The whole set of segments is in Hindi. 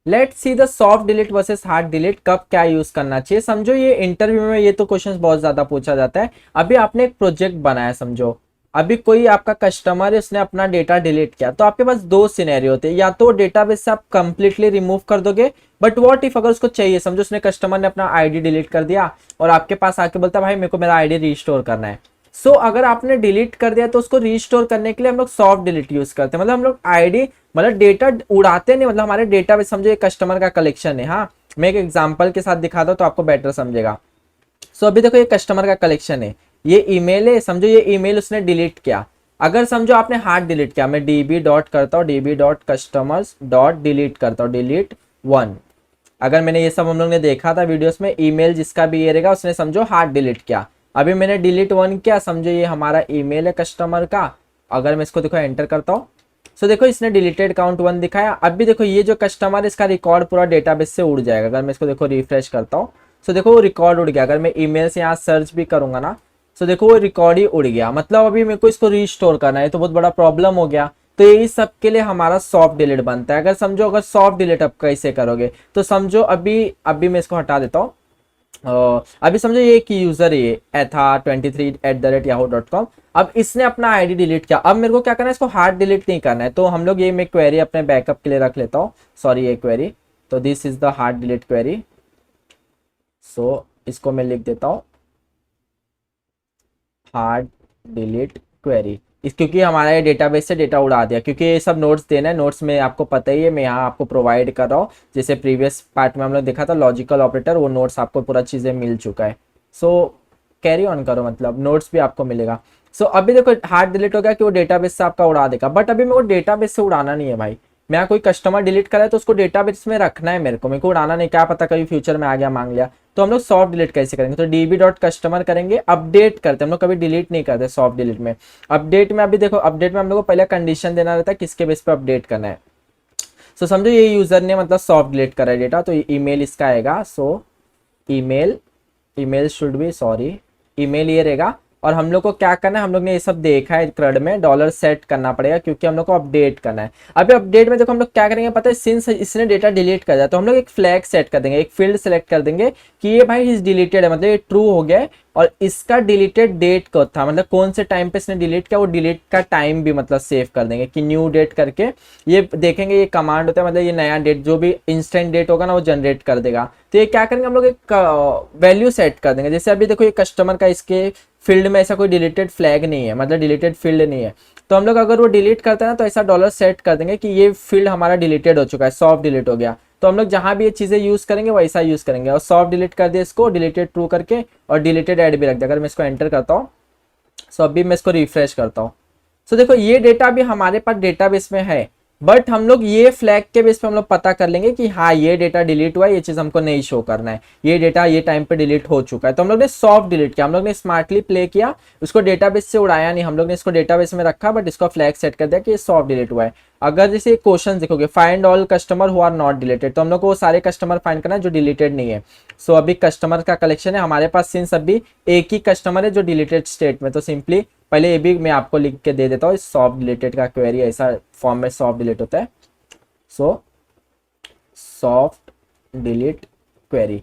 Let's see the soft delete versus hard delete, कब क्या यूज करना चाहिए। समझो ये इंटरव्यू में ये तो क्वेश्चंस बहुत ज्यादा पूछा जाता है। अभी आपने एक प्रोजेक्ट बनाया, समझो अभी कोई आपका कस्टमर है, उसने अपना डेटा डिलीट किया, तो आपके पास दो सिनेरियो होते हैं, या तो डेटाबेस से आप कंप्लीटली रिमूव कर दोगे, बट व्हाट इफ अगर उसको चाहिए, समझो उसने कस्टमर ने अपना आईडी डिलीट कर दिया और आपके पास आके बोलता है भाई मेरे को मेरा आईडी रिस्टोर करना है। सो अगर आपने डिलीट कर दिया तो उसको रिस्टोर करने के लिए हम लोग सॉफ्ट डिलीट यूज करते हैं। मतलब हम लोग आईडी मतलब डेटा उड़ाते नहीं, मतलब हमारे डेटा में समझो एक कस्टमर का कलेक्शन है। हाँ, मैं एक एग्जांपल के साथ दिखाता हूं तो आपको बेटर समझेगा। सो अभी देखो ये कस्टमर का कलेक्शन है, ये ईमेल है, समझो ये ईमेल उसने डिलीट किया। अगर समझो आपने हार्ड डिलीट किया, मैं डीबी डॉट करता हूँ, dB dot customers dot delete करता हूँ, डिलीट वन। अगर मैंने ये सब हम लोग ने देखा था वीडियोस में, ईमेल जिसका भी ये रहेगा उसने समझो हार्ड डिलीट किया। अभी मैंने डिलीट वन किया, समझो ये हमारा ईमेल है कस्टमर का। अगर मैं इसको देखो एंटर करता हूँ, सो देखो इसने डिलीटेड काउंट वन दिखाया। अब भी देखो ये जो कस्टमर है इसका रिकॉर्ड पूरा डेटाबेस से उड़ जाएगा। अगर मैं इसको देखो रिफ्रेश करता हूँ, सो देखो वो रिकॉर्ड उड़ गया। अगर मैं ईमेल से यहाँ सर्च भी करूंगा ना, सो देखो वो रिकॉर्ड ही उड़ गया। मतलब अभी मेरे को इसको रीस्टोर करना है तो बहुत बड़ा प्रॉब्लम हो गया। तो यही सब के लिए हमारा सॉफ्ट डिलीट बनता है। अगर समझो अगर सॉफ्ट डिलीट आप कैसे करोगे, तो समझो अभी अभी मैं इसको हटा देता हूँ। अभी समझो ये एक यूजर है, ये etha23@yahoo.com। अब इसने अपना आईडी डिलीट किया। अब मेरे को क्या करना है, इसको हार्ड डिलीट नहीं करना है, तो हम लोग ये मैं क्वेरी अपने बैकअप के लिए रख लेता हूँ। सॉरी ये क्वेरी, तो this is the hard delete query. So इसको मैं लिख देता हूँ हार्ड डिलीट क्वेरी। इस क्योंकि हमारा ये डेटाबेस से डेटा उड़ा दिया, क्योंकि ये सब नोट्स देना है। नोट्स में आपको पता ही है, मैं यहाँ आपको प्रोवाइड कर रहा हूँ। जैसे प्रीवियस पार्ट में हम लोग देखा था लॉजिकल ऑपरेटर, वो नोट्स आपको पूरा चीज़ें मिल चुका है। सो कैरी ऑन करो, मतलब नोट्स भी आपको मिलेगा। सो अभी देखो हार्ड डिलीट हो गया कि वो डेटाबेस से आपका उड़ा देगा, बट अभी मेरे को डेटाबेस से उड़ाना नहीं है भाई। मैं यहाँ कोई कस्टमर डिलीट करा है तो उसको डेटाबेस में रखना है, मेरे को उड़ाना नहीं। क्या पता कभी फ्यूचर में आ गया मांग लिया। तो हम लोग सॉफ्ट डिलीट कैसे करेंगे, तो डीबी डॉट कस्टमर करेंगे, अपडेट करते हैं हम लोग, कभी डिलीट नहीं करते सॉफ्ट डिलीट में। अपडेट में अभी देखो, अपडेट में हम लोग को पहले कंडीशन देना रहता है किसके बेस पे अपडेट करना है। सो समझो ये यूजर ने मतलब सॉफ्ट डिलीट करा है डेटा, तो ईमेल इसका आएगा। सो email, email should be, sorry email ये रहेगा। और हम लोग को क्या करना है, हम लोग ने ये सब देखा है क्रड में, डॉलर सेट करना पड़ेगा क्योंकि हम लोग को अपडेट करना है। अभी अपडेट में देखो हम लोग क्या करेंगे पता है, सिंस इसने डेटा डिलीट कर दिया तो हम लोग एक फ्लैग सेट कर देंगे, एक फील्ड सेलेक्ट कर देंगे कि ये भाई इज डिलीटेड है, मतलब ये ट्रू हो गया है। और इसका डिलीटेड डेट कब था, मतलब कौन से टाइम पे इसने डिलीट किया, वो डिलीट का टाइम भी मतलब सेव कर देंगे कि न्यू डेट करके। ये देखेंगे ये कमांड होता है, मतलब ये नया डेट जो भी इंस्टेंट डेट होगा ना वो जनरेट कर देगा। तो ये क्या करेंगे हम लोग एक वैल्यू सेट कर देंगे। जैसे अभी देखो ये कस्टमर का इसके फील्ड में ऐसा कोई डिलीटेड फ्लैग नहीं है, मतलब डिलीटेड फील्ड नहीं है। तो हम लोग अगर वो डिलीट करते हैं ना तो ऐसा डॉलर सेट कर देंगे कि ये फील्ड हमारा डिलीटेड हो चुका है, सॉफ्ट डिलीट हो गया। तो हम लोग जहां भी ये चीजें यूज करेंगे वैसा यूज करेंगे। और सॉफ्ट डिलीट कर दिया इसको, डिलीटेड ट्रू करके, और डिलीटेड ऐड भी रख दिया। अगर मैं इसको एंटर करता हूँ, सो अभी मैं इसको रिफ्रेश करता हूँ, सो देखो ये डेटा भी हमारे पास डेटाबेस में है। बट हम लोग ये फ्लैग के बेस पे हम लोग पता कर लेंगे कि हाँ ये डेटा डिलीट हुआ है, ये चीज हमको नहीं शो करना है, ये डेटा ये टाइम पे डिलीट हो चुका है। तो हम लोग ने सॉफ्ट डिलीट किया, हम लोग ने स्मार्टली प्ले किया, उसको डेटाबेस से उड़ाया नहीं, हम लोग ने इसको डेटाबेस में रखा, बट इसको फ्लैग सेट कर दिया कि ये सॉफ्ट डिलीट हुआ है। अगर जैसे क्वेश्चन देखोगे find all customer who are not deleted, तो हम लोग को वो सारे कस्टमर फाइंड करना है जो डिलीटेड नहीं है। सो अभी कस्टमर का कलेक्शन है हमारे पास, सिंस अभी एक ही कस्टमर है जो डिलीटेड स्टेट में, तो सिंपली पहले ये भी मैं आपको लिख के दे देता हूँ, सॉफ्ट डिलीटेड का क्वेरी ऐसा फॉर्म में सॉफ्ट डिलीट होता है। So soft delete query.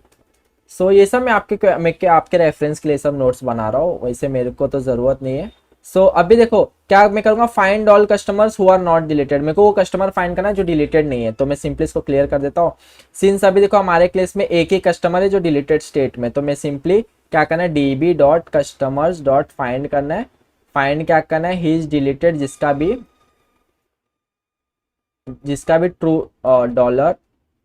So ये सब मैं आपके रेफरेंस के लिए सब नोट्स बना रहा हूँ, वैसे मेरे को तो जरूरत नहीं है। सो अभी देखो क्या मैं करूंगा, find all customers who are not deleted, मेरे को वो कस्टमर फाइंड करना है जो डिलीटेड नहीं है। तो मैं सिंपली इसको क्लियर कर देता हूँ। सिंस अभी देखो हमारे केस में एक ही कस्टमर है जो डिलीटेड स्टेट में, तो मैं सिंपली क्या करना है, dB dot customers dot find करना है। फाइंड क्या करना है, ही इज डिलीटेड, जिसका भी true dollar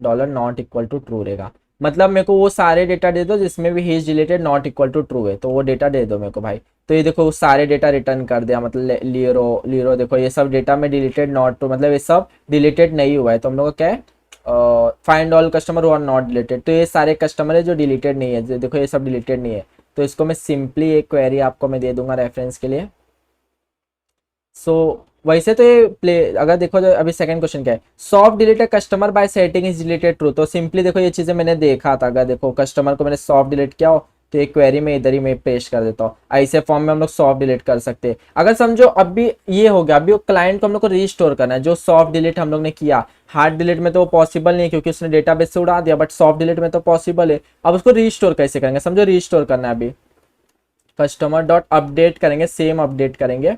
dollar not equal to true रहेगा। मतलब मेरे को वो सारे डेटा दे दो जिसमें भी ही is deleted not equal to true है, तो वो डेटा दे दो मेरे को भाई। तो ये देखो वो सारे डेटा रिटर्न कर दिया, मतलब लीरो लीरो देखो ये सब डेटा में डिलीटेड नॉट ट्रू, मतलब ये सब डिलीटेड नहीं हुआ है। तो हम लोग को क्या है, find all customer who are not deleted, तो ये सारे कस्टमर है जो डिलीटेड नहीं है, देखो ये सब डिलीटेड नहीं है। तो इसको मैं सिंपली एक क्वेरी आपको मैं दे दूंगा रेफरेंस के लिए। सो वैसे तो ये प्ले, अगर देखो तो अभी सेकंड क्वेश्चन क्या है, soft deleted customer bye setting is deleted true. तो सिंपली देखो ये चीजें मैंने देखा था, अगर देखो कस्टमर को मैंने सॉफ्ट डिलीट किया हो तो एक क्वेरी में इधर ही मैं पेस्ट कर देता हूँ। ऐसे फॉर्म में हम लोग सॉफ्ट डिलीट कर सकते हैं। अगर समझो अब भी ये हो गया, अभी वो क्लाइंट को हम लोग को रीस्टोर करना है, जो सॉफ्ट डिलीट हम लोग ने किया। हार्ड डिलीट में तो वो पॉसिबल नहीं है क्योंकि उसने डेटाबेस से उड़ा दिया, बट सॉफ्ट डिलीट में तो पॉसिबल है। अब उसको रीस्टोर कैसे करेंगे, समझो रीस्टोर करना है। अभी कस्टमर डॉट अपडेट करेंगे, सेम अपडेट करेंगे,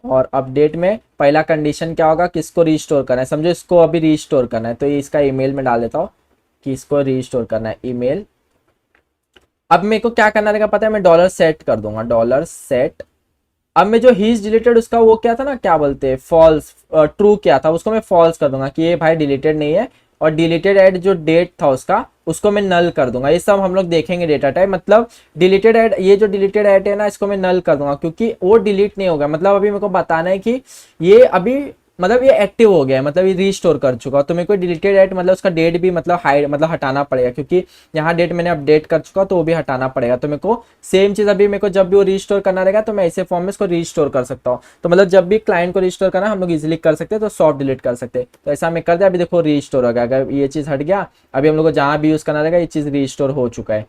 और अपडेट में पहला कंडीशन क्या होगा, किसको रीस्टोर करना है। समझो इसको अभी रीस्टोर करना है, तो ये इसका ईमेल में डाल देता हूँ कि इसको रीस्टोर करना है, ईमेल। अब मेरे को क्या करना रहेगा पता है, मैं डॉलर सेट कर दूंगा, डॉलर सेट। अब मैं जो हीज डिलीटेड उसका वो क्या था ना, क्या बोलते हैं, फॉल्स, ट्रू क्या था, उसको मैं फॉल्स कर दूंगा कि ये भाई डिलीटेड नहीं है। और डिलीटेड एट जो डेट था उसका, उसको मैं नल कर दूंगा। ये सब हम लोग देखेंगे डेटा टाइप, मतलब डिलीटेड एट, ये जो डिलीटेड एट है ना, इसको मैं नल कर दूंगा क्योंकि वो डिलीट नहीं होगा। मतलब अभी मेरे को बताना है कि ये अभी, मतलब ये एक्टिव हो गया है, मतलब ये रीस्टोर कर चुका, तो मेरे को डिलीटेड एट मतलब उसका डेट भी मतलब हाइड, मतलब हटाना पड़ेगा क्योंकि यहाँ डेट मैंने अपडेट कर चुका, तो वो भी हटाना पड़ेगा। तो मेरे को सेम चीज अभी मेरे को जब भी वो रीस्टोर करना रहेगा तो मैं ऐसे फॉर्म में इसको रीस्टोर कर सकता हूँ। तो मतलब जब भी क्लाइंट को रीस्टोर करना हम लोग इजिली कर सकते हैं, तो सॉफ्ट डिलीट कर सकते हैं। तो ऐसा मैं कर दिया, अभी देखो रीस्टोर हो गया। अगर ये चीज हट गया, अभी हम लोग को जहां भी यूज करना रहेगा ये चीज रीस्टोर हो चुका है।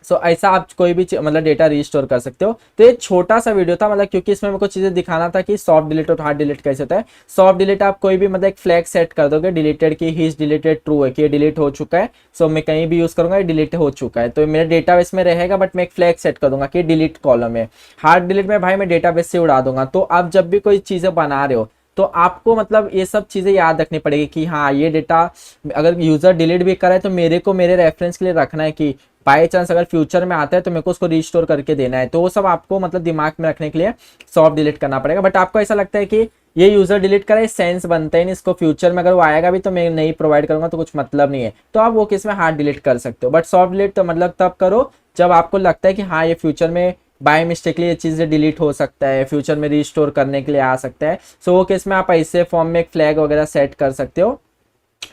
सो ऐसा आप कोई भी मतलब डेटा रीस्टोर कर सकते हो। तो ये छोटा सा वीडियो था, मतलब क्योंकि इसमें मेरे को चीजें दिखाना था कि सॉफ्ट डिलीट और हार्ड डिलीट कैसे होता है। सॉफ्ट डिलीट आप कोई भी मतलब एक फ्लैग सेट कर दोगे डिलीटेड की, ही इज डिलीटेड ट्रू है कि ये डिलीट हो चुका है। सो मैं कहीं भी यूज करूंगा ये डिलीट हो चुका है, तो मेरे डेटाबेस में रहेगा, बट मैं एक फ्लैग सेट कर दूंगा कि डिलीट कॉलम है। हार्ड डिलीट में भाई मैं डेटाबेस से उड़ा दूंगा। तो आप जब भी कोई चीजें बना रहे हो तो आपको मतलब ये सब चीजें याद रखनी पड़ेगी कि हाँ ये डेटा अगर यूजर डिलीट भी करे तो मेरे को मेरे रेफरेंस के लिए रखना है कि बाई चांस अगर फ्यूचर में आता है तो मेरे को उसको रिस्टोर करके देना है। तो वो सब आपको मतलब दिमाग में रखने के लिए सॉफ्ट डिलीट करना पड़ेगा। बट आपको ऐसा लगता है कि ये यूजर डिलीट करे, सेंस बनता ही नहीं, इसको फ्यूचर में अगर वो आएगा भी तो मैं नहीं प्रोवाइड करूंगा तो कुछ मतलब नहीं है, तो आप वो केस में हार्ड डिलीट कर सकते हो। बट सॉफ्ट डिलीट तो मतलब तब करो जब आपको लगता है कि हाँ ये फ्यूचर में बाय मिस्टेकली ये चीज़ें डिलीट हो सकता है, फ्यूचर में रिस्टोर करने के लिए आ सकता है। सो वो केस में आप ऐसे फॉर्म में एक फ्लैग वगैरह सेट कर सकते हो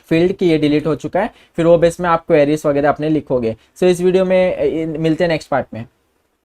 फील्ड की ये डिलीट हो चुका है, फिर वो बेस में आप क्वेरीज वगैरह अपने लिखोगे। सो इस वीडियो में मिलते हैं नेक्स्ट पार्ट में।